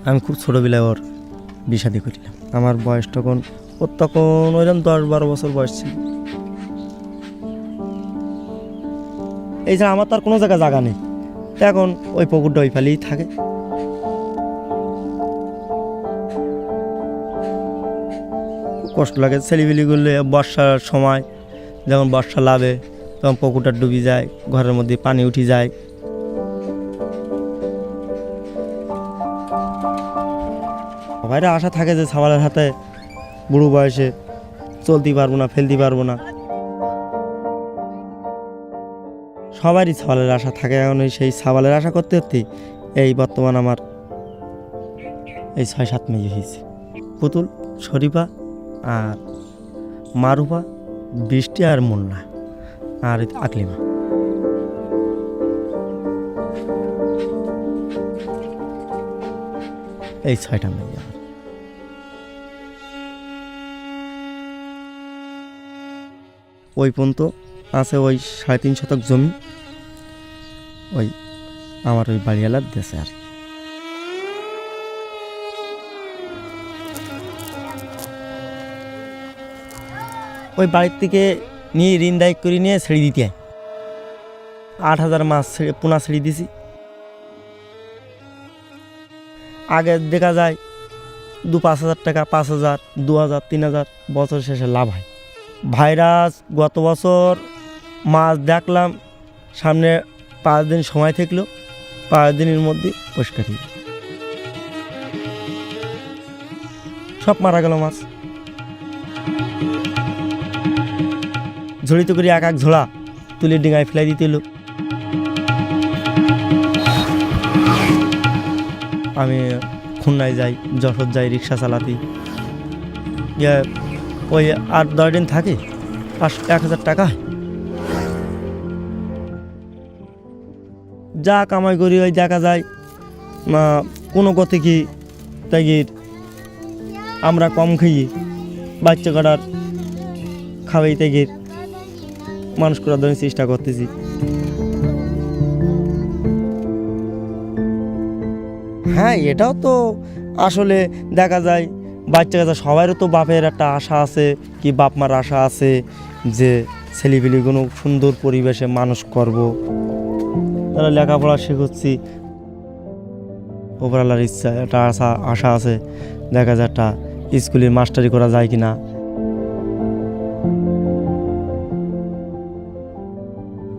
আমি খুব ছোটোবেলায় ওর বিয়ে-শাদী করিলাম। আমার বয়স তখন ওইরকম 10-12 বছর বয়স ছিল। এই যে আমার তো আর কোনো জায়গা নেই, এখন ওই পুকুরটা ওই ফালেই থাকে। কষ্ট লাগে ছেলেপিলি করলে। বর্ষার সময় যখন বর্ষা লাভে তখন পুকুরটা ডুবে যায়, ঘরের মধ্যে পানি উঠে যায়। সবাইরা আশা থাকে যে ছাওয়ালের হাতে বুড়ো বয়সে চলতে পারবো না, ফেলতে পারবো না। সবারই ছাওয়ালের আশা থাকে। এখন সেই ছাওয়ালের আশা করতে করতে এই বর্তমান আমার এই 6-7 মেয়ে হয়েছে। পুতুল, শরীফা আর মারুফা, বৃষ্টি আর মুন্না আর আকলিমা। এই 6টা মেয়ে। ওই পর্যন্ত আছে ওই 3.5 শতক জমি, ওই আমার ওই বাড়িওয়ালার দেশে আর কি। ওই বাড়ির থেকে নিয়ে ঋণ দায়িত্ব করে নিয়ে ছেড়ে দিতে হয়। 8,000 মাছ পোনা ছেড়ে দিছি। আগে দেখা যায় 2-5 হাজার টাকা, 5,000, 2,000, 3,000 বছর শেষে লাভ হয়। ভাইরাস গত বছর মাছ দেখলাম, সামনে 5 দিন সময় থাকলো, 5 দিনের মধ্যে পরিষ্কার হয়ে গেল, সব মারা গেল মাছ। ঝড়িতে করে এক ঝোড়া তুলে ডিঙায় ফেলাই দিতে এলো। আমি খুলনায় যাই, যশোর যাই রিক্সা চালাতে, ওই 8-10 দিন থাকে, 1,000 টাকা যা কামাই করি। ওই দেখা যায় কোনো গতি কি তাই আমরা কম খাই, বাচ্চা কাটার খাওয়াই থেকে মানুষ করার জন্য চেষ্টা করতেছি। হ্যাঁ, এটাও তো আসলে দেখা যায় বাচ্চা কাচ্চা সবাইরও তো বাপের একটা আশা আছে, কি বাপ মার আশা আছে যে ছেলেপিলি কোনো সুন্দর পরিবেশে মানুষ করব। তারা লেখাপড়া শেখাচ্ছি, ওপরওয়ালার ইচ্ছা একটা আশা আছে, দেখা যায় একটা স্কুলের মাস্টারি করা যায় কি না।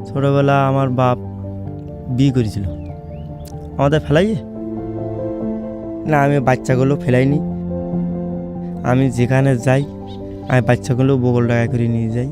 ছোটোবেলা আমার বাপ বিয়ে করেছিল, আমাদের ফেলাই না, আমি বাচ্চাগুলো ফেলাইনি। আমি যেখানে যাই আমি বাচ্চাগুলো বগল টাকা করে নিয়ে যাই।